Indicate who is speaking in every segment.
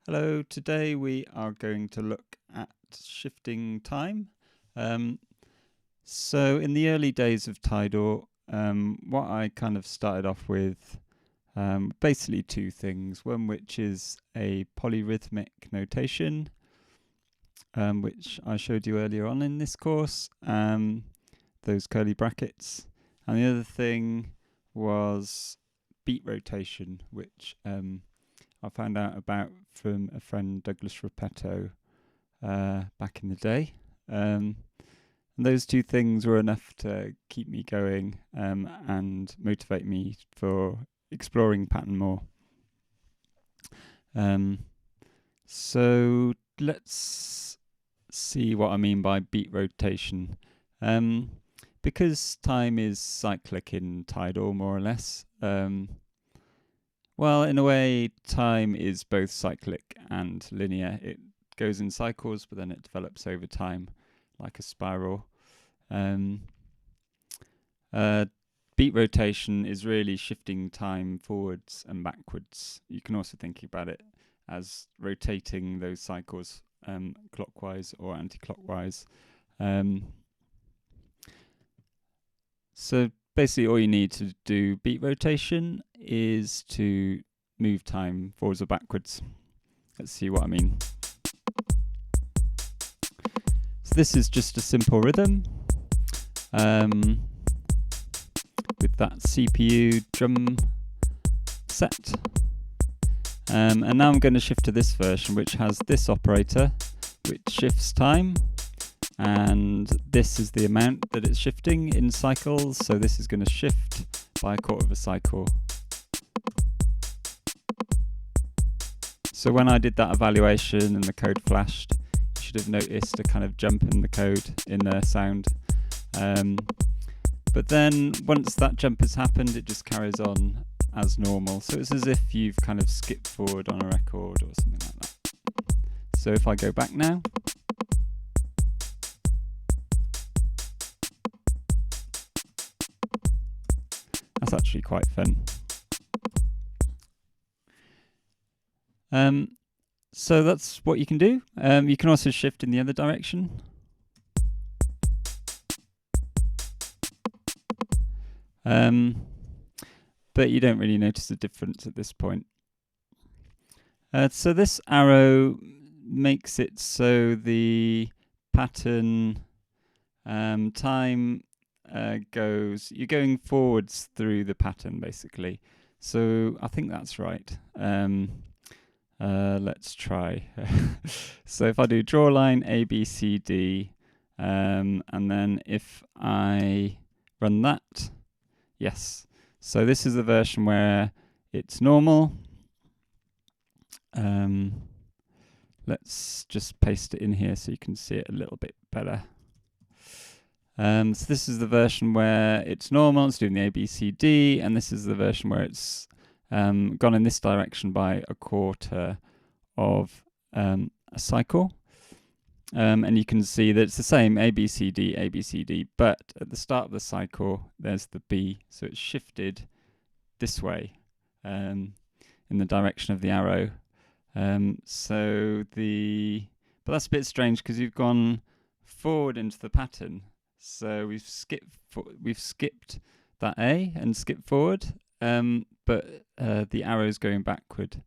Speaker 1: Hello, today we are going to look at shifting time. So in the early days of Tidal, what I kind of started off with, basically two things. One which is a polyrhythmic notation, which I showed you earlier on in this course, those curly brackets. And the other thing was beat rotation, which I found out about from a friend, Douglas Repetto, back in the day. And those two things were enough to keep me going and motivate me for exploring pattern more. So let's see what I mean by beat rotation. Because time is cyclic in Tidal, more or less, well, in a way, time is both cyclic and linear. It goes in cycles, but then it develops over time, like a spiral. Beat rotation is really shifting time forwards and backwards. You can also think about it as rotating those cycles clockwise or anti-clockwise. So basically all you need to do beat rotation is to move time forwards or backwards. Let's see what I mean. So this is just a simple rhythm with that CPU drum set. And now I'm going to shift to this version, which has this operator, which shifts time. And this is the amount that it's shifting in cycles. So this is going to shift by 1/4 of a cycle. So when I did that evaluation and the code flashed, you should have noticed a kind of jump in the code in the sound. But then once that jump has happened, it just carries on as normal. So it's as if you've kind of skipped forward on a record or something like that. So if I go back now, that's actually quite fun. So that's what you can do. You can also shift in the other direction. But you don't really notice the difference at this point. So this arrow makes it so the pattern time goes, you're going forwards through the pattern basically. So I think that's right. Let's try. So if I do draw line A, B, C, D, and then if I run that, yes. So this is the version where it's normal. Let's just paste it in here so you can see it a little bit better. So this is the version where it's normal, it's doing the A, B, C, D, and this is the version where it's gone in this direction by 1/4 of a cycle. And you can see that it's the same A, B, C, D, A, B, C, D, but at the start of the cycle, there's the B, so it's shifted this way in the direction of the arrow. But that's a bit strange because you've gone forward into the pattern. So we've skipped that A and skipped forward, but the arrow's going backward.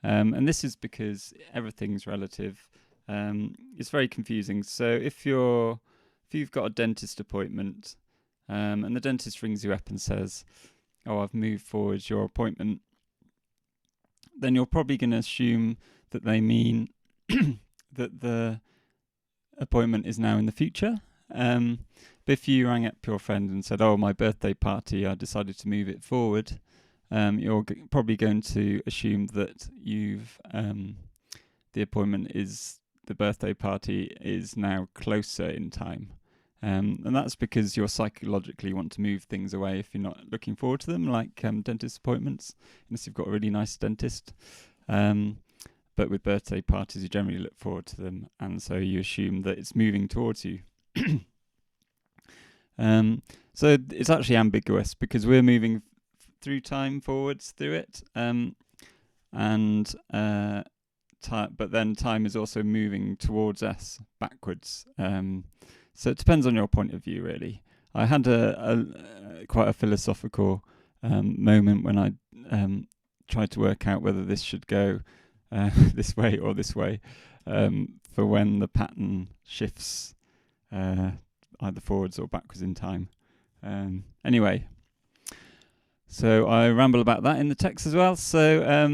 Speaker 1: And this is because everything's relative. It's very confusing. So if you've got a dentist appointment, and the dentist rings you up and says, "Oh, I've moved forward your appointment," then you're probably going to assume that they mean that the appointment is now in the future. But if you rang up your friend and said, "Oh, my birthday party, I decided to move it forward," you're probably going to assume that the birthday party is now closer in time. And that's because you psychologically want to move things away if you're not looking forward to them, like dentist appointments, unless you've got a really nice dentist. But with birthday parties, you generally look forward to them, and so you assume that it's moving towards you. So it's actually ambiguous because we're moving through time forwards through it, and but then time is also moving towards s backwards. So it depends on your point of view, really. I had quite a philosophical moment when I tried to work out whether this should go this way or this way for when the pattern shifts either forwards or backwards in time. Anyway, so I ramble about that in the text as well. So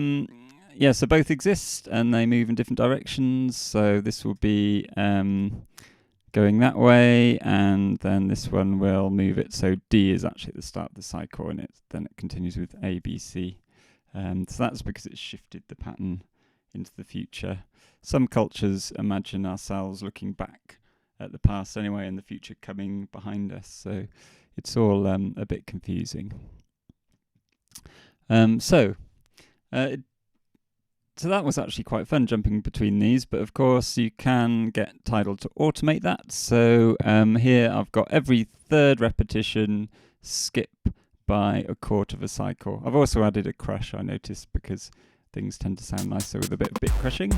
Speaker 1: yeah, so both exist and they move in different directions. So this will be going that way, and then this one will move it. So D is actually at the start of the cycle, and then it continues with A, B, C. So that's because it's shifted the pattern into the future. Some cultures imagine ourselves looking back at the past anyway, and the future coming behind us. So it's all a bit confusing. So that was actually quite fun jumping between these, but of course you can get Tidal to automate that. So here I've got every third repetition skip by a quarter of a cycle. I've also added a crush, I noticed, because things tend to sound nicer with a bit of bit crushing.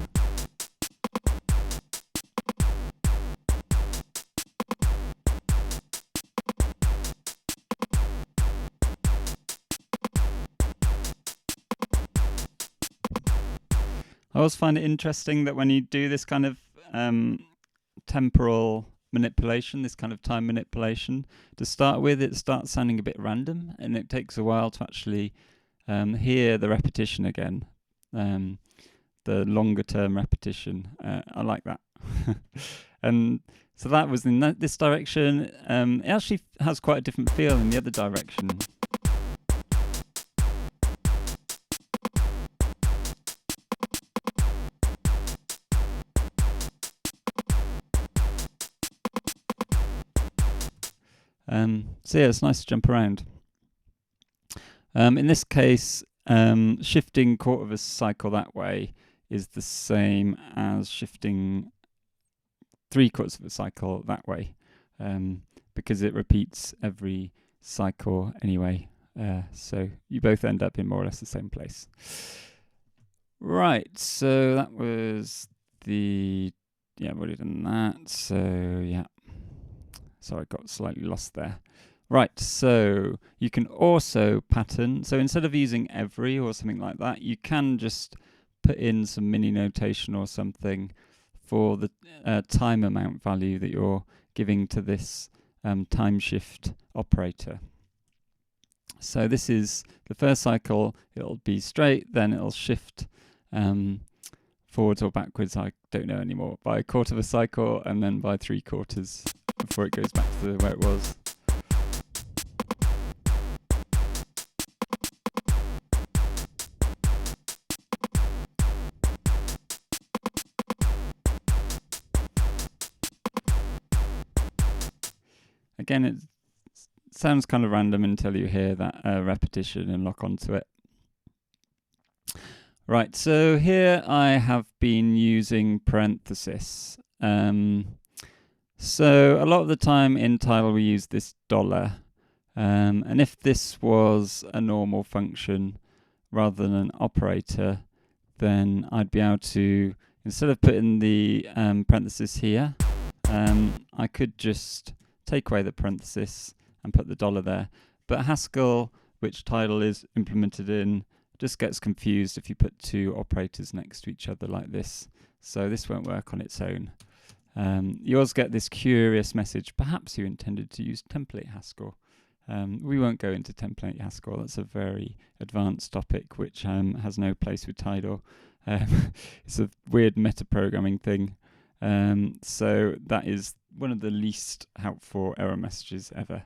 Speaker 1: I always find it interesting that when you do this kind of temporal manipulation, this kind of time manipulation, to start with, it starts sounding a bit random, and it takes a while to actually hear the repetition again, the longer term repetition. I like that. And so that was in this direction. It actually has quite a different feel in the other direction. So yeah, it's nice to jump around. In this case, shifting quarter of a cycle that way is the same as shifting 3/4 of a cycle that way, because it repeats every cycle anyway. So you both end up in more or less the same place. Right, so that was I've already done that. So yeah. Sorry, I got slightly lost there. Right, so you can also pattern. So instead of using every or something like that, you can just put in some mini notation or something for the time amount value that you're giving to this time shift operator. So this is the first cycle. It'll be straight, then it'll shift forwards or backwards, I don't know anymore, by a quarter of a cycle, and then by 3/4 before it goes back to where it was. Again, it sounds kind of random until you hear that repetition and lock onto it. Right, so here I have been using parenthesis. So a lot of the time in Tidal we use this $, and if this was a normal function rather than an operator, then I'd be able to, instead of putting the parenthesis here, I could just take away the parenthesis and put the $, there. But Haskell, which Tidal is implemented in, just gets confused if you put two operators next to each other like this. So this won't work on its own. You always get this curious message, perhaps you intended to use template Haskell. We won't go into template Haskell, that's a very advanced topic which has no place with Tidal. It's a weird metaprogramming thing. So that is one of the least helpful error messages ever.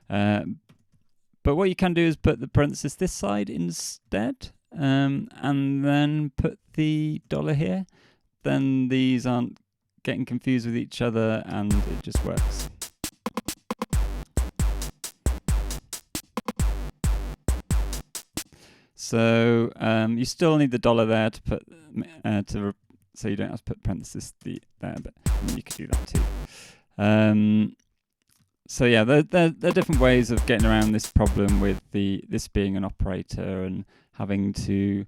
Speaker 1: But what you can do is put the parenthesis this side instead, and then put the $, here. Then these aren't getting confused with each other, and it just works. So you still need the $, there to put so you don't have to put parenthesis there, but you could do that too. So yeah, there are different ways of getting around this problem with this being an operator and having to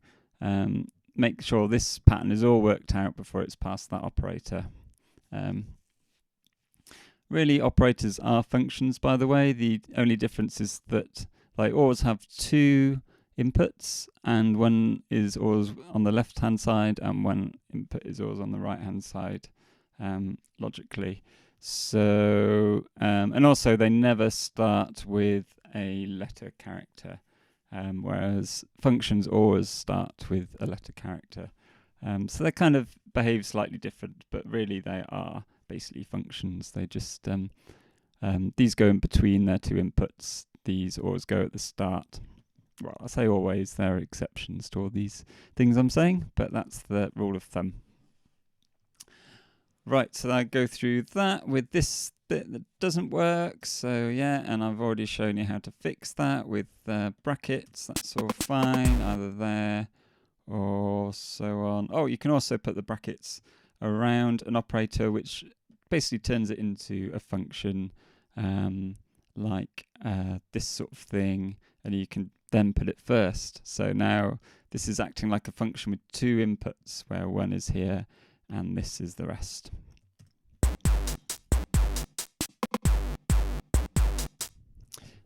Speaker 1: make sure this pattern is all worked out before it's past that operator. Really, operators are functions, by the way. The only difference is that they always have two inputs, and one is always on the left-hand side, and one input is always on the right-hand side, logically. So, and also they never start with a letter character, whereas functions always start with a letter character. So they kind of behave slightly different, but really they are basically functions. They just these go in between their two inputs. These always go at the start. Well, I say always. There are exceptions to all these things I'm saying, but that's the rule of thumb. Right, so I go through that with this bit that doesn't work. So yeah, and I've already shown you how to fix that with brackets. That's all fine, either there or so on. Oh, you can also put the brackets around an operator, which basically turns it into a function like this sort of thing, and you can then put it first. So now this is acting like a function with two inputs, where one is here and this is the rest.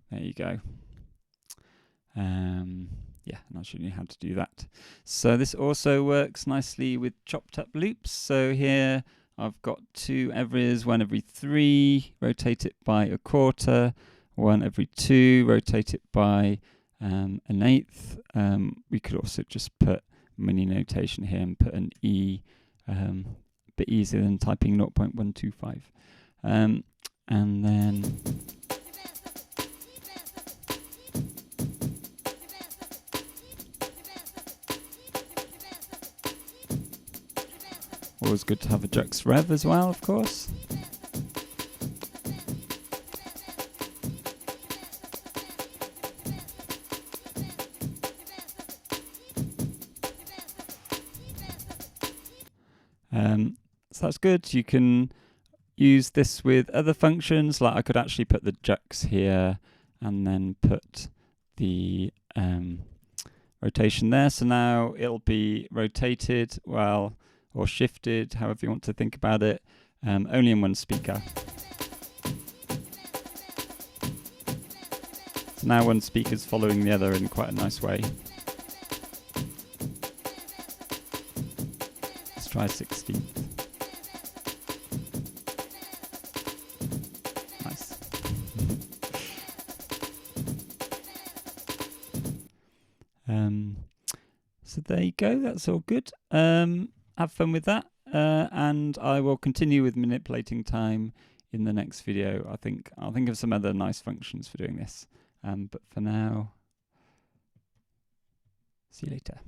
Speaker 1: There you go. Yeah, and I'll show you how to do that. So this also works nicely with chopped up loops. So here I've got two everys, one every 3, rotate it by a quarter, one every 2, rotate it by an 1/8. We could also just put mini notation here and put an E, a bit easier than typing 0.125. And then always good to have a jux rev as well, of course. So that's good. You can use this with other functions. Like I could actually put the jux here and then put the rotation there. So now it'll be rotated, well, or shifted, however you want to think about it, only in one speaker. So now one speaker's following the other in quite a nice way. Let's try 16th. Nice. So there you go, that's all good. Have fun with that, and I will continue with manipulating time in the next video. I'll think of some other nice functions for doing this. But for now, see you later.